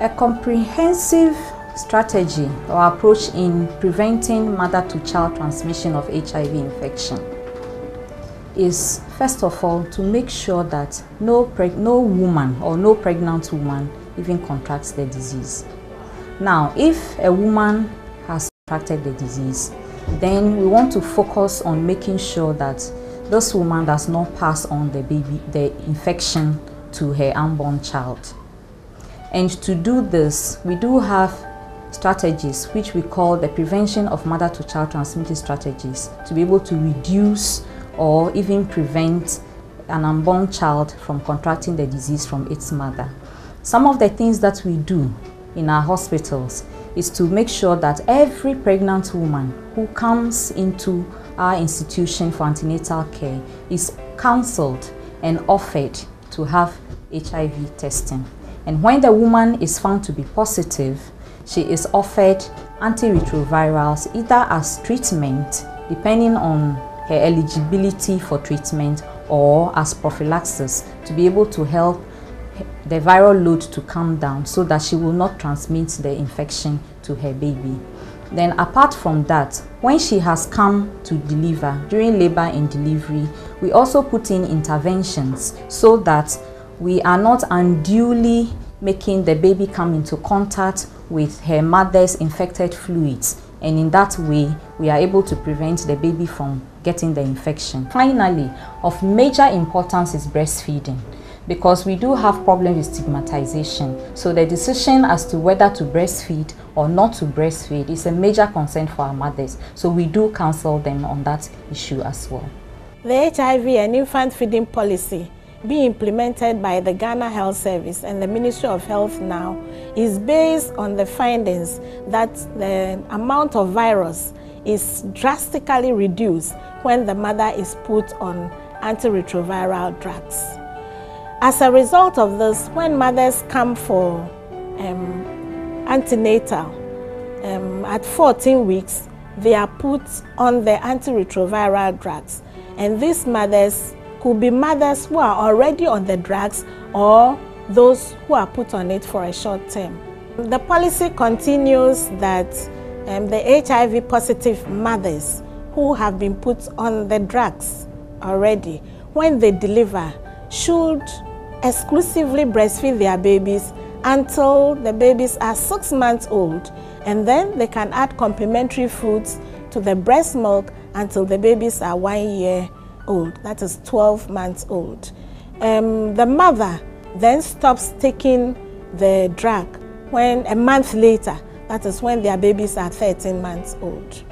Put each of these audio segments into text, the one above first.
A comprehensive strategy or approach in preventing mother-to-child transmission of HIV infection is, first of all, to make sure that no woman or no pregnant woman even contracts the disease. Now, if a woman has contracted the disease, then we want to focus on making sure that this woman does not pass on the infection to her unborn child. And to do this, we do have strategies which we call the prevention of mother-to-child transmitted strategies to be able to reduce or even prevent an unborn child from contracting the disease from its mother. Some of the things that we do in our hospitals is to make sure that every pregnant woman who comes into our institution for antenatal care is counseled and offered to have HIV testing. And when the woman is found to be positive, she is offered antiretrovirals either as treatment, depending on her eligibility for treatment, or as prophylaxis to be able to help the viral load to come down so that she will not transmit the infection to her baby. Then apart from that, when she has come to deliver, during labor and delivery, we also put in interventions so that we are not unduly making the baby come into contact with her mother's infected fluids, and in that way we are able to prevent the baby from getting the infection. Finally, of major importance is breastfeeding, because we do have problems with stigmatization. So the decision as to whether to breastfeed or not to breastfeed is a major concern for our mothers. So we do counsel them on that issue as well. The HIV and infant feeding policy being implemented by the Ghana Health Service and the Ministry of Health now is based on the findings that the amount of virus is drastically reduced when the mother is put on antiretroviral drugs. As a result of this, when mothers come for antenatal at 14 weeks, they are put on the antiretroviral drugs. And these mothers could be mothers who are already on the drugs or those who are put on it for a short term. The policy continues that the HIV positive mothers who have been put on the drugs already, when they deliver, should exclusively breastfeed their babies until the babies are 6 months old, and then they can add complementary foods to the breast milk until the babies are 1 year old, that is 12 months old. The mother then stops taking the drug when a month later, that is when their babies are 13 months old.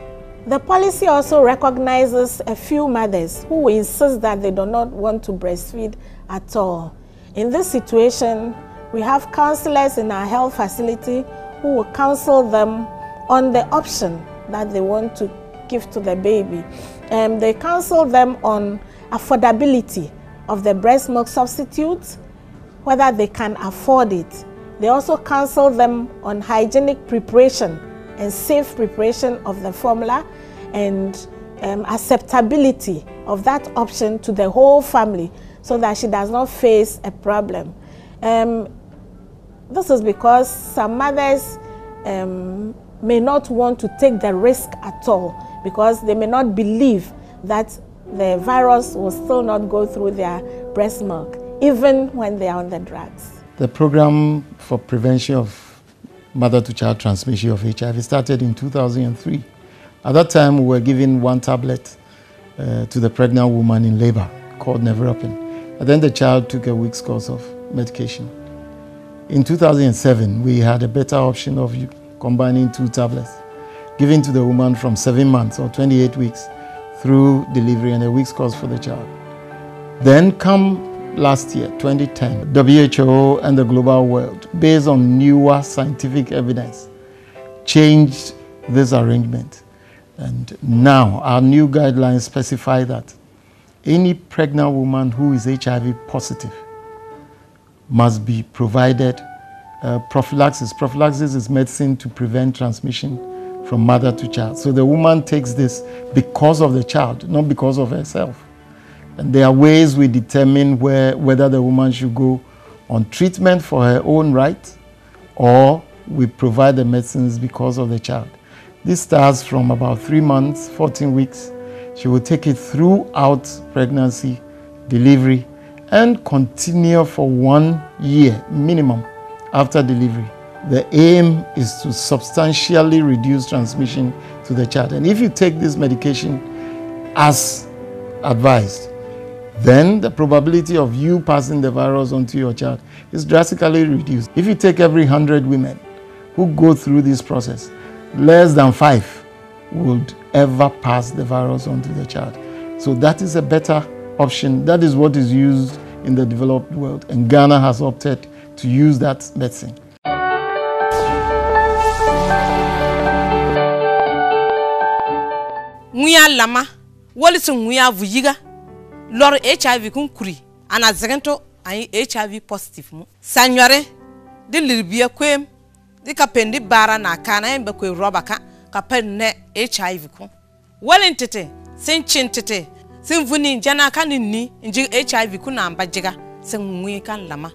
The policy also recognizes a few mothers who insist that they do not want to breastfeed at all. In this situation, we have counselors in our health facility who will counsel them on the option that they want to give to the baby. They counsel them on affordability of the breast milk substitute, whether they can afford it. They also counsel them on hygienic preparation and safe preparation of the formula, and acceptability of that option to the whole family so that she does not face a problem. This is because some mothers may not want to take the risk at all, because they may not believe that the virus will still not go through their breast milk, even when they are on the drugs. The program for prevention of mother-to-child transmission of HIV started in 2003. At that time, we were giving 1 tablet to the pregnant woman in labor called nevirapine. And then the child took a week's course of medication. In 2007, we had a better option of combining 2 tablets, given to the woman from 7 months or 28 weeks through delivery, and a week's course for the child. Then come last year, 2010, WHO and the global world, based on newer scientific evidence, changed this arrangement. And now our new guidelines specify that any pregnant woman who is HIV positive must be provided prophylaxis. Prophylaxis is medicine to prevent transmission from mother to child. So the woman takes this because of the child, not because of herself. And there are ways we determine whether the woman should go on treatment for her own right, or we provide the medicines because of the child. This starts from about 3 months, 14 weeks. She will take it throughout pregnancy, delivery, and continue for 1 year minimum after delivery. The aim is to substantially reduce transmission to the child. And if you take this medication as advised, then the probability of you passing the virus onto your child is drastically reduced. If you take every 100 women who go through this process, less than 5 would ever pass the virus onto the child. So that is a better option. That is what is used in the developed world, and Ghana has opted to use that medicine. Nguya lama wali su nguya vuyiga lor HIV kun kuri ana zagento ay HIV positive mu sanyore de lirbia kwem di kapendi bara na kana embe kwe roba ka penne HIV kun wali ntete sin chintete sin vuni jana kanini nji HIV kun na ambajiga sin nguya kan lama